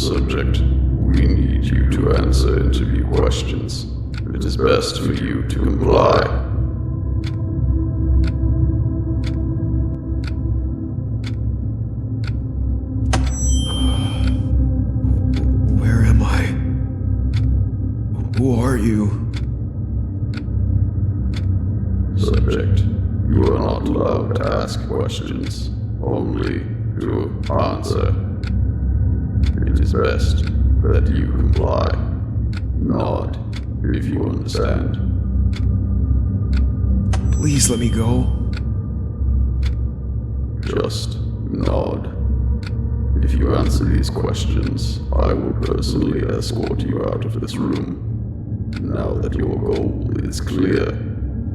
Subject, we need you to answer interview questions. It is best for you to comply. Where am I? Who are you? Subject, you are not allowed to ask questions, only to answer. It is best that you comply. Nod if you understand. Please let me go. Just nod. If you answer these questions, I will personally escort you out of this room. Now that your goal is clear,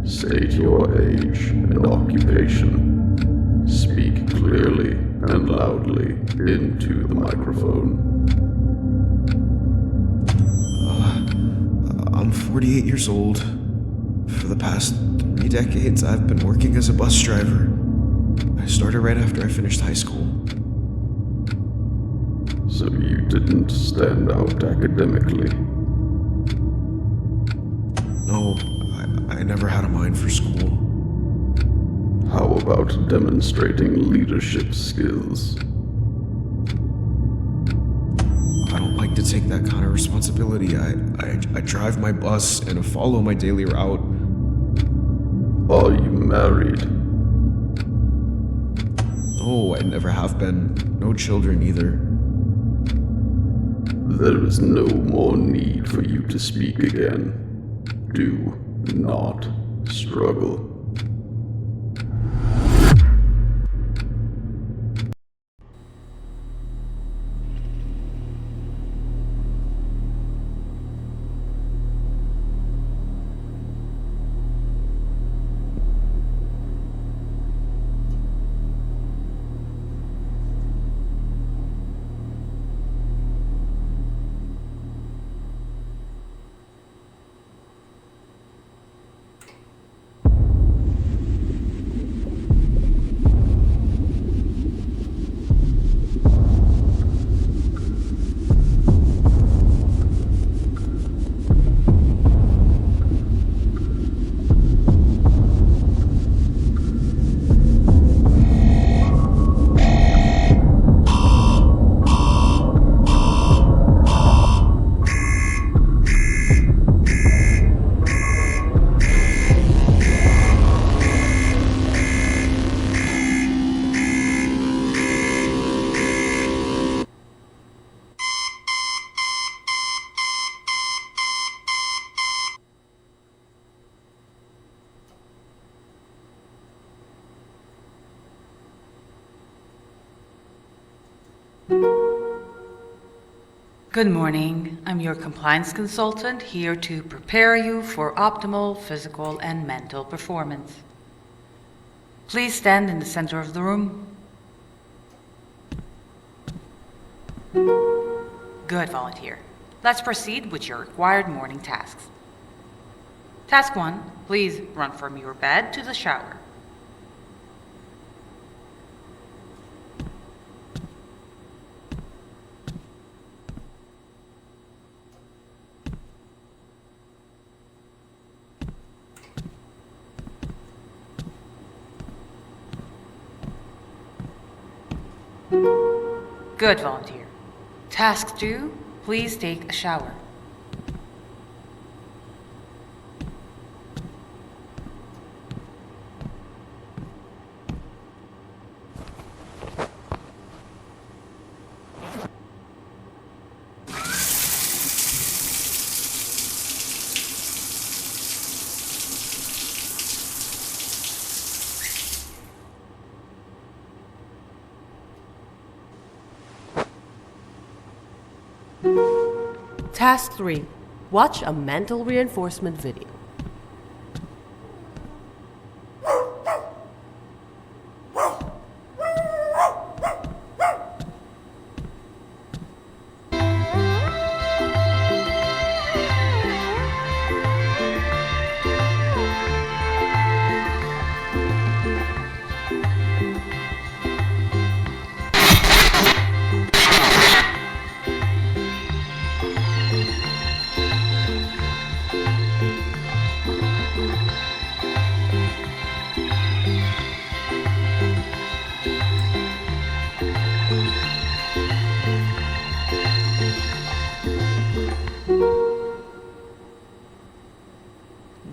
state your age and occupation. Speak clearly and loudly into the microphone. I'm 48 years old. For the past 3 decades, I've been working as a bus driver. I started right after I finished high school. So you didn't stand out academically? No, I never had a mind for school. How about demonstrating leadership skills? I don't like to take that kind of responsibility. I drive my bus and follow my daily route. Are you married? No, I never have been. No children either. There is no more need for you to speak again. Do not struggle. Good morning. I'm your compliance consultant here to prepare you for optimal physical and mental performance. Please stand in the center of the room. Good, volunteer. Let's proceed with your required morning tasks. Task 1, please run from your bed to the shower. Good, volunteer. Task 2, please take a shower. Task 3. Watch a mental reinforcement video.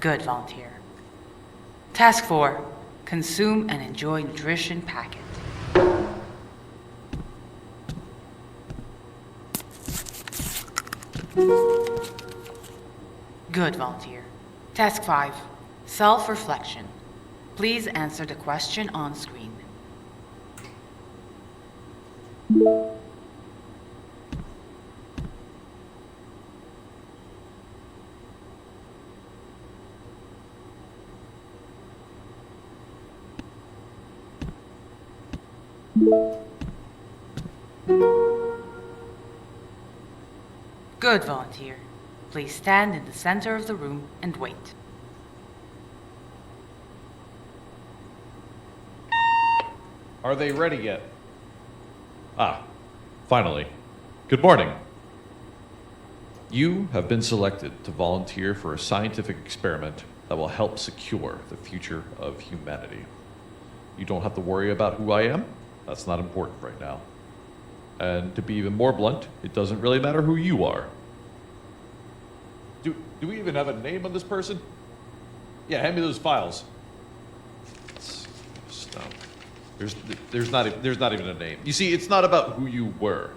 Good, volunteer. Task 4. Consume and enjoy nutrition packet. Good, volunteer. Task 5. Self-reflection. Please answer the question on screen. Good, volunteer. Please stand in the center of the room and wait. Are they ready yet? Ah, finally. Good morning. You have been selected to volunteer for a scientific experiment that will help secure the future of humanity. You don't have to worry about who I am. That's not important right now. And to be even more blunt, it doesn't really matter who you are. Do we even have a name on this person? Yeah, hand me those files. Stop. There's not even a name. You see, it's not about who you were.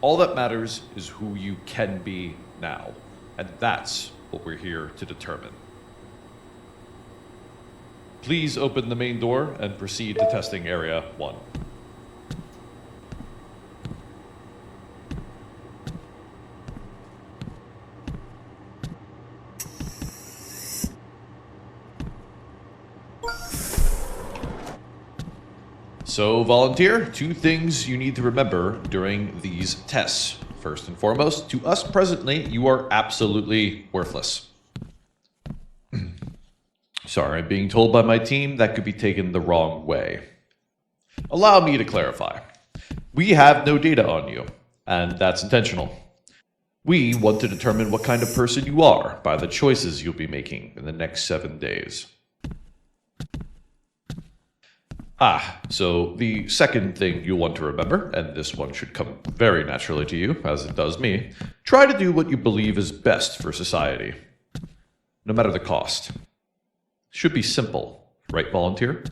All that matters is who you can be now. And that's what we're here to determine. Please open the main door and proceed to testing area 1. So, volunteer, 2 things you need to remember during these tests. First and foremost, to us presently, you are absolutely worthless. Sorry, I'm being told by my team that could be taken the wrong way. Allow me to clarify. We have no data on you, and that's intentional. We want to determine what kind of person you are by the choices you'll be making in the next 7 days. So the second thing you'll want to remember, and this one should come very naturally to you, as it does me, try to do what you believe is best for society, no matter the cost. Should be simple, right, volunteer?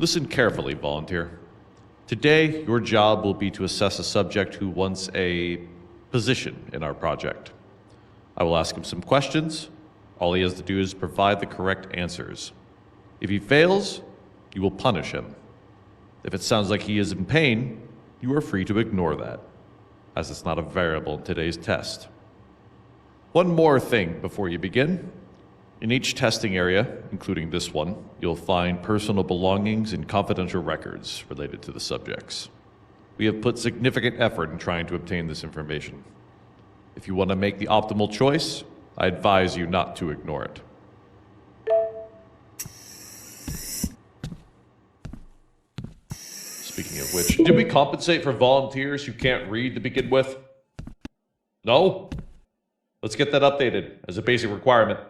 Listen carefully, volunteer. Today, your job will be to assess a subject who wants a position in our project. I will ask him some questions. All he has to do is provide the correct answers. If he fails, you will punish him. If it sounds like he is in pain, you are free to ignore that, as it's not a variable in today's test. One more thing before you begin. In each testing area, including this one, you'll find personal belongings and confidential records related to the subjects. We have put significant effort in trying to obtain this information. If you want to make the optimal choice, I advise you not to ignore it. Speaking of which, did we compensate for volunteers who can't read to begin with? No? Let's get that updated as a basic requirement.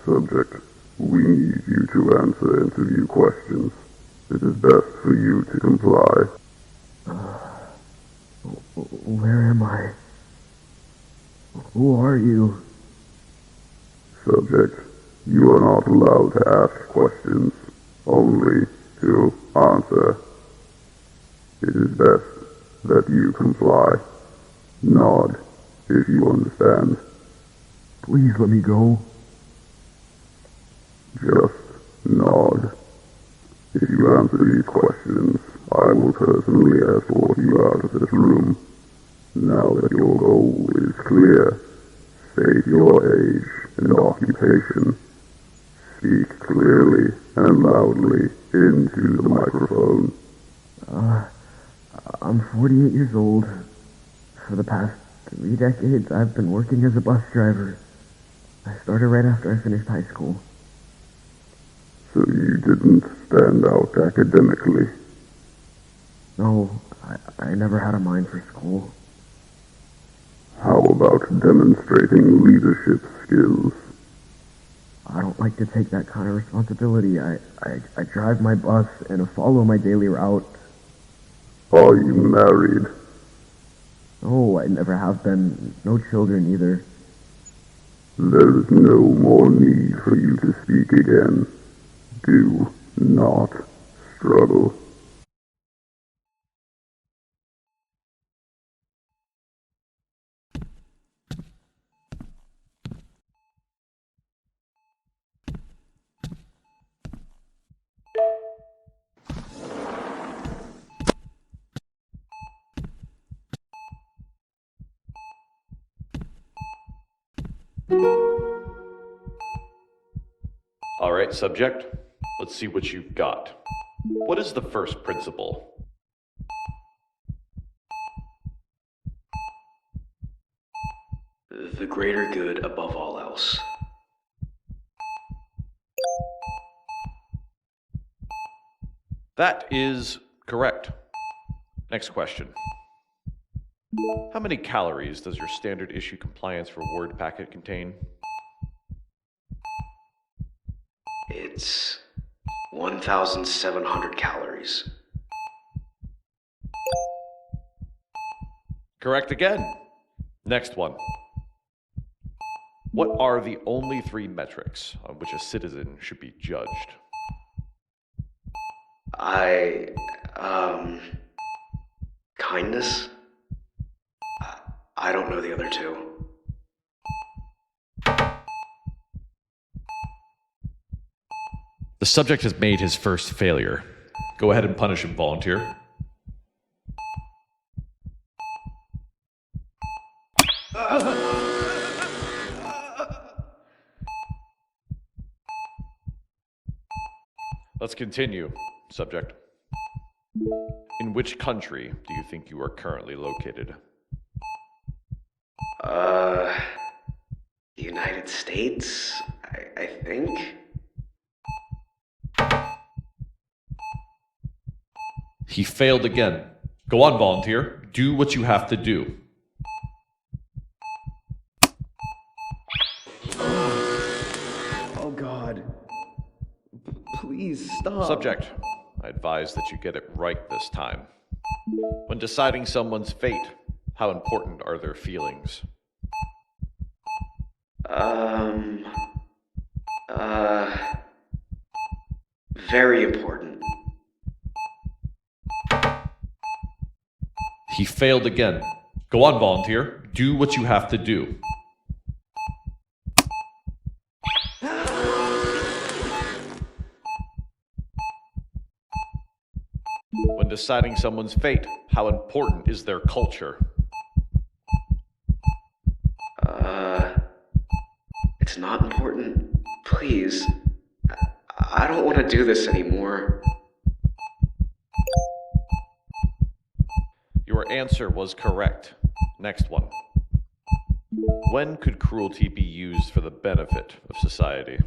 Subject, we need you to answer interview questions. It is best for you to comply. Where am I? Who are you? Subject, you are not allowed to ask questions, only to answer. It is best that you comply. Nod if you understand. Please let me go. Just nod. If you answer these questions, I will personally escort you out of this room. Now that your goal is clear, state your age and occupation. Speak clearly and loudly into the microphone. I'm 48 years old. For the past 3 decades, I've been working as a bus driver. I started right after I finished high school. So you didn't stand out academically. No, I never had a mind for school. How about demonstrating leadership skills? I don't like to take that kind of responsibility. I drive my bus and follow my daily route. Are you married? No, I never have been. No children either. There is no more need for you to speak again. Do not struggle. All right, subject. Let's see what you've got. What is the first principle? The greater good above all else. That is correct. Next question. How many calories does your standard issue compliance reward packet contain? It's 1,700 calories. Correct again. Next one. What are the only 3 metrics on which a citizen should be judged? Kindness? I don't know the other 2. The subject has made his first failure. Go ahead and punish him, volunteer. Let's continue, subject. In which country do you think you are currently located? The United States, I think? He failed again. Go on, volunteer. Do what you have to do. Oh, God. Please stop. Subject, I advise that you get it right this time. When deciding someone's fate, how important are their feelings? Very important. He failed again. Go on, volunteer. Do what you have to do. When deciding someone's fate, how important is their culture? It's not important. Please. I don't want to do this anymore. Your answer was correct. Next one. When could cruelty be used for the benefit of society?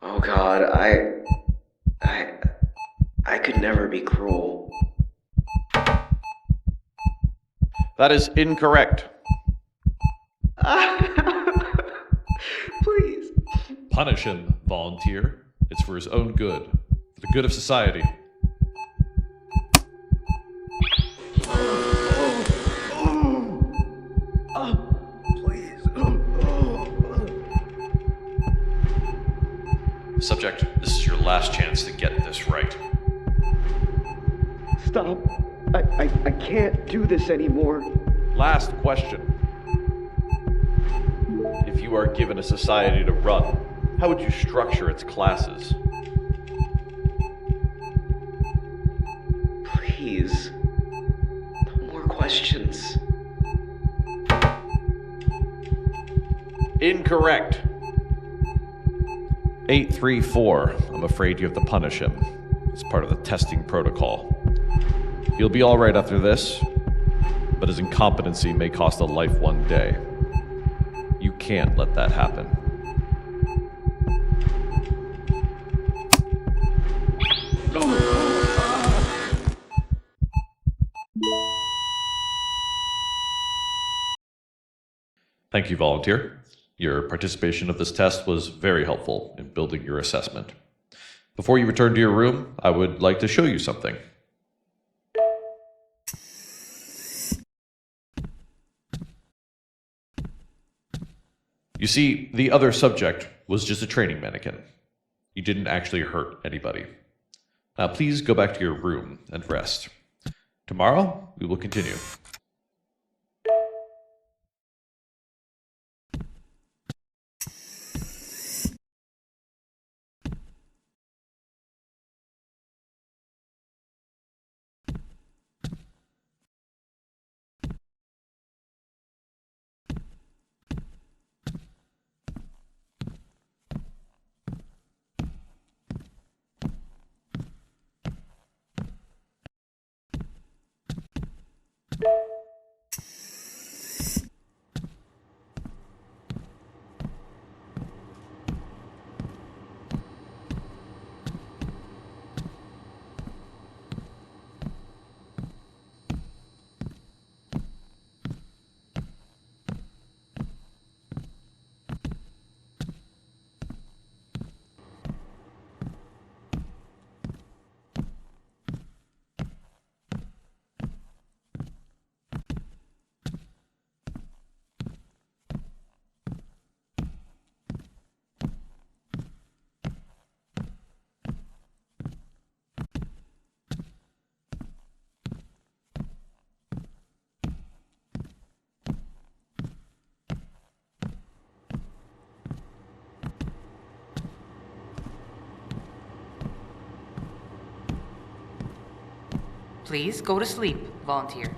Oh God, I could never be cruel. That is incorrect. Please. Punish him, volunteer. It's for his own good, for the good of society. Please. Subject, this is your last chance to get this right. Stop. I can't do this anymore. Last question. If you are given a society to run, how would you structure its classes? Please. No more questions. Incorrect. 834. I'm afraid you have to punish him. It's part of the testing protocol. He'll be all right after this, but his incompetency may cost a life one day. You can't let that happen. Thank you, volunteer. Your participation of this test was very helpful in building your assessment. Before you return to your room, I would like to show you something. You see, the other subject was just a training mannequin. You didn't actually hurt anybody. Now please go back to your room and rest. Tomorrow, we will continue. Please go to sleep, volunteer.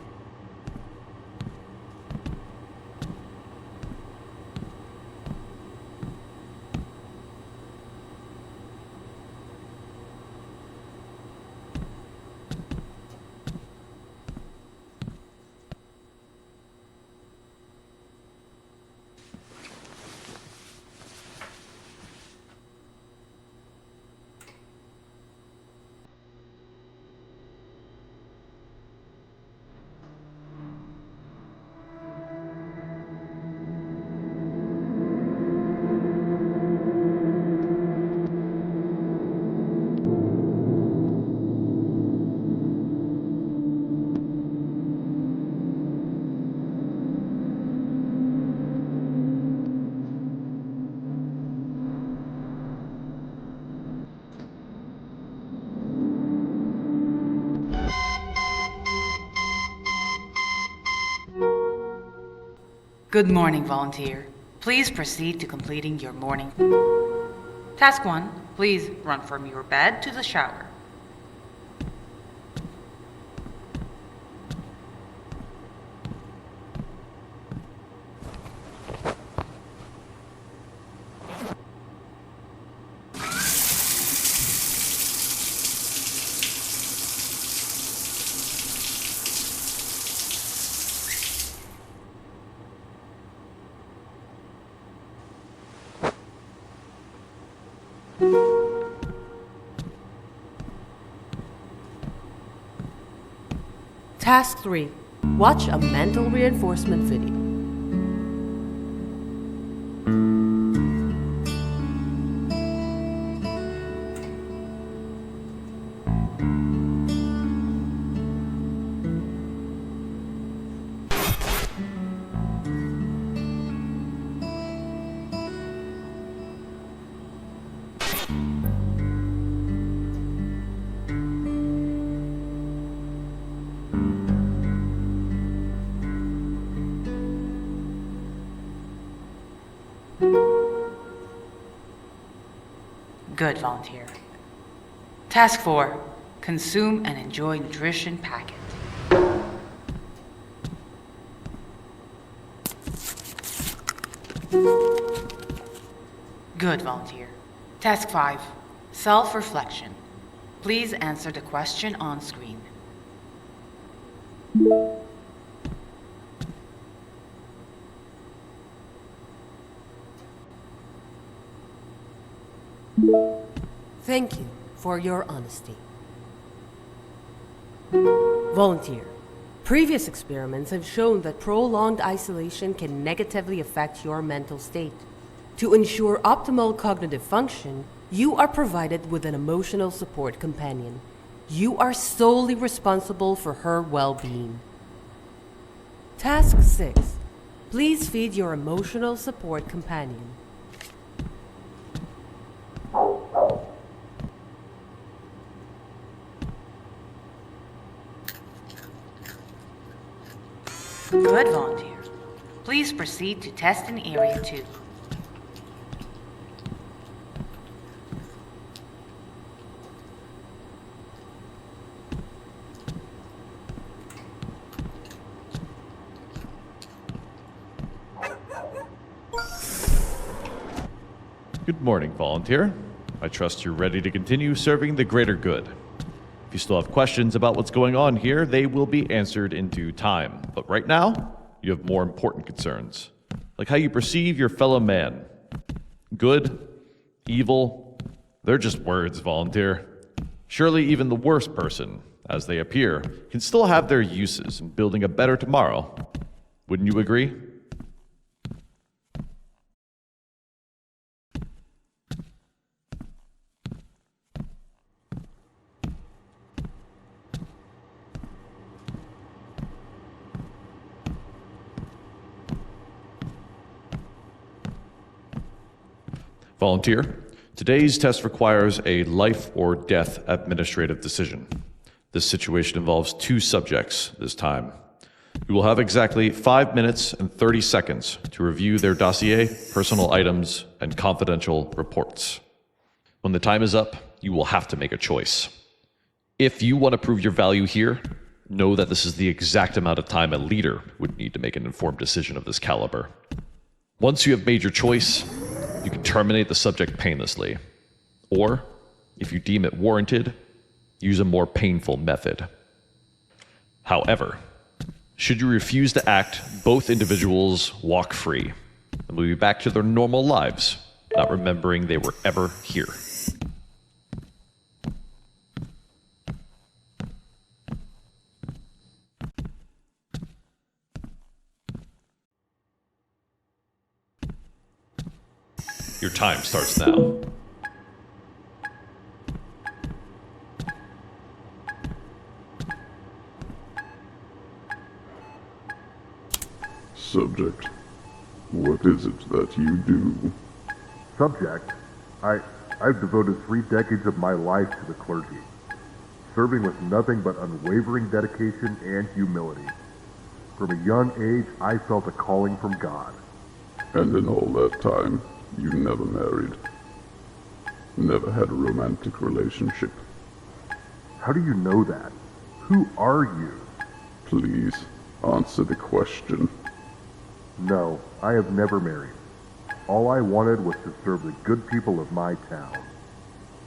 Good morning, volunteer. Please proceed to completing your morning. Task 1. Please run from your bed to the shower. Task 3. Watch a mental reinforcement video. Good, volunteer. Task 4. Consume and enjoy nutrition packet. Good, volunteer. Task 5. Self-reflection. Please answer the question on screen. Thank you for your honesty. Volunteer. Previous experiments have shown that prolonged isolation can negatively affect your mental state. To ensure optimal cognitive function, you are provided with an emotional support companion. You are solely responsible for her well-being. Task 6. Please feed your emotional support companion. Good, volunteer. Please proceed to test in Area 2. Good morning, volunteer. I trust you're ready to continue serving the greater good. If you still have questions about what's going on here, they will be answered in due time. But right now, you have more important concerns, like how you perceive your fellow man. Good, evil, they're just words, volunteer. Surely even the worst person, as they appear, can still have their uses in building a better tomorrow. Wouldn't you agree? Volunteer, today's test requires a life or death administrative decision. This situation involves 2 subjects this time. You will have exactly 5 minutes and 30 seconds to review their dossier, personal items, and confidential reports. When the time is up, you will have to make a choice. If you want to prove your value here, know that this is the exact amount of time a leader would need to make an informed decision of this caliber. Once you have made your choice, you can terminate the subject painlessly. Or, if you deem it warranted, use a more painful method. However, should you refuse to act, both individuals walk free and will be back to their normal lives, not remembering they were ever here. Your time starts now. Subject, what is it that you do? Subject, I've devoted 3 decades of my life to the clergy, serving with nothing but unwavering dedication and humility. From a young age, I felt a calling from God. And in all that time, you never married? Never had a romantic relationship? How do you know that? Who are you? Please, answer the question. No, I have never married. All I wanted was to serve the good people of my town.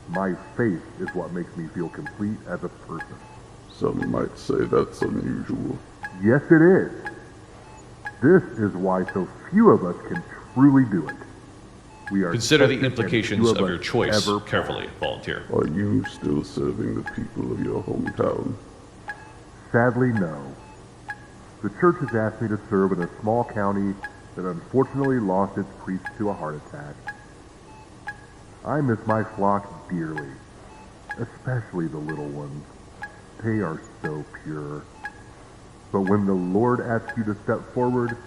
My faith is what makes me feel complete as a person. Some might say that's unusual. Yes, it is. This is why so few of us can truly do it. We are Consider the tested, and implications few of your us choice ever carefully, volunteer. Are you still serving the people of your hometown? Sadly, no. The church has asked me to serve in a small county that unfortunately lost its priest to a heart attack. I miss my flock dearly, especially the little ones. They are so pure. But when the Lord asks you to step forward,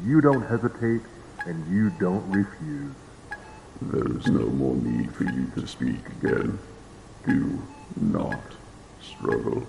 you don't hesitate and you don't refuse. There is no more need for you to speak again. Do not struggle.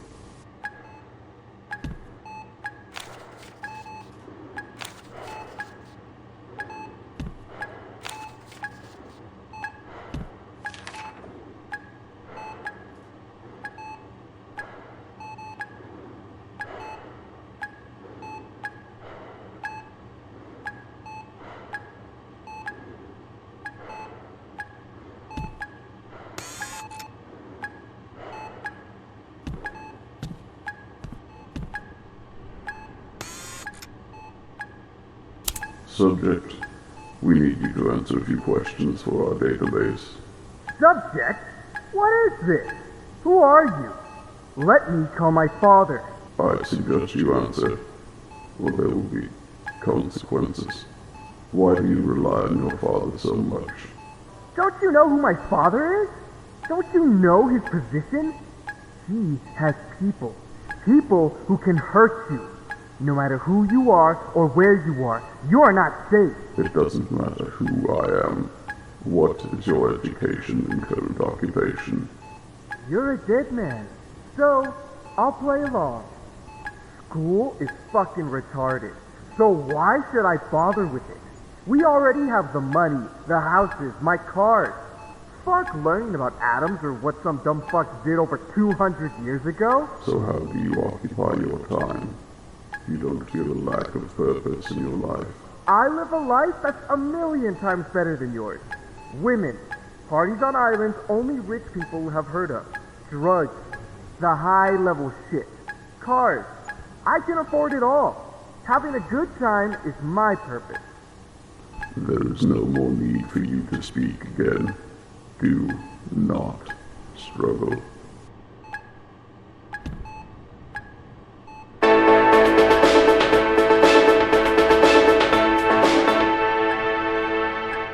Subject, we need you to answer a few questions for our database. Subject? What is this? Who are you? Let me call my father. I suggest you answer, or there will be consequences. Why do you rely on your father so much? Don't you know who my father is? Don't you know his position? He has people. People who can hurt you. No matter who you are or where you are not safe. It doesn't matter who I am. What is your education and current occupation? You're a dead man. So, I'll play along. School is fucking retarded. So why should I bother with it? We already have the money, the houses, my cars. Fuck learning about atoms or what some dumb fuck did over 200 years ago. So how do you occupy your time? You don't feel a lack of purpose in your life. I live a life that's 1,000,000 times better than yours. Women, parties on islands only rich people have heard of. Drugs, the high-level shit. Cars, I can afford it all. Having a good time is my purpose. There is no more need for you to speak again. Do not struggle.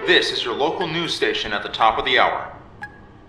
This is your local news station at the top of the hour.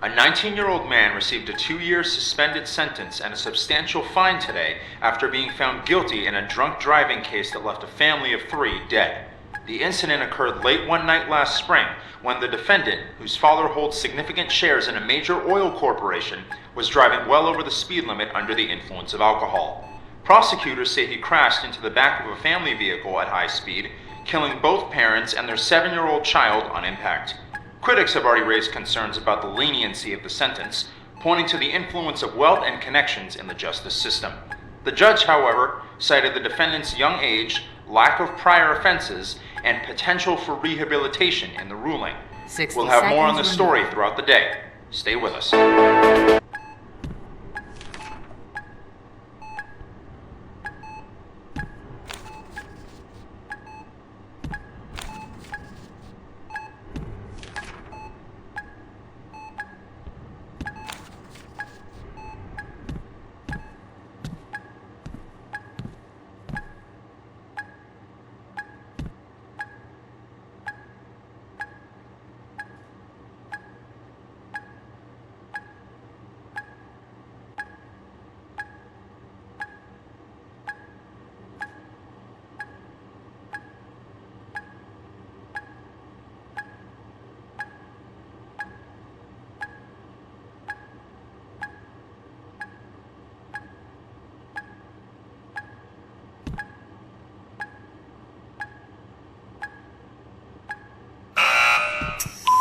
A 19-year-old man received a 2-year suspended sentence and a substantial fine today after being found guilty in a drunk driving case that left a family of 3 dead. The incident occurred late one night last spring when the defendant, whose father holds significant shares in a major oil corporation, was driving well over the speed limit under the influence of alcohol. Prosecutors say he crashed into the back of a family vehicle at high speed, killing both parents and their 7-year-old child on impact. Critics have already raised concerns about the leniency of the sentence, pointing to the influence of wealth and connections in the justice system. The judge, however, cited the defendant's young age, lack of prior offenses, and potential for rehabilitation in the ruling. 60 We'll have more on seconds this story remaining. throughout the day. Stay with us.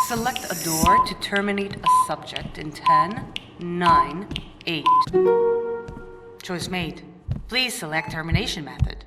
Select a door to terminate a subject in 10, 9, 8. Choice made. Please select termination method.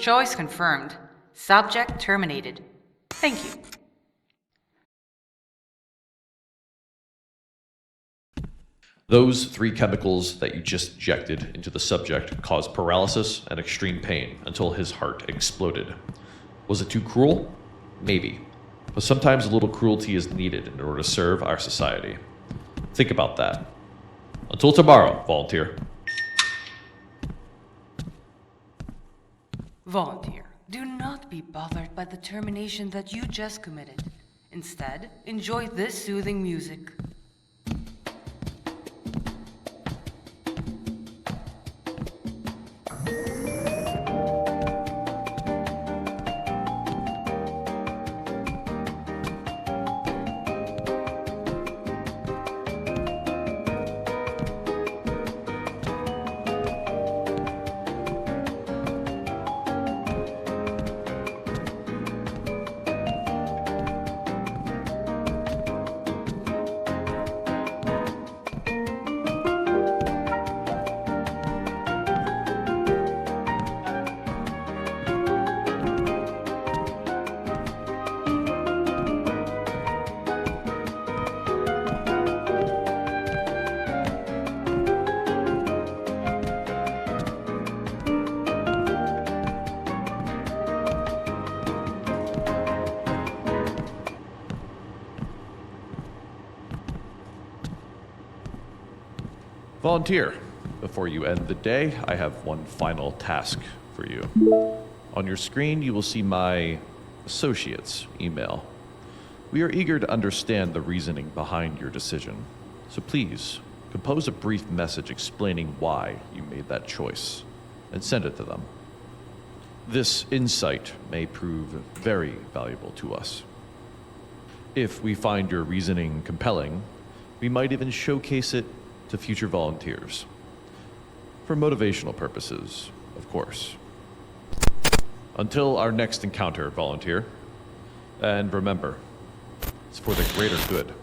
Choice confirmed. Subject terminated. Thank you. Those 3 chemicals that you just injected into the subject caused paralysis and extreme pain until his heart exploded. Was it too cruel? Maybe. But sometimes a little cruelty is needed in order to serve our society. Think about that. Until tomorrow, volunteer. Volunteer, do not be bothered by the termination that you just committed. Instead, enjoy this soothing music. Volunteer, before you end the day, I have one final task for you. On your screen, you will see my associate's email. We are eager to understand the reasoning behind your decision, so please compose a brief message explaining why you made that choice and send it to them. This insight may prove very valuable to us. If we find your reasoning compelling, we might even showcase it to future volunteers. For motivational purposes, of course. Until our next encounter, volunteer. And remember, it's for the greater good.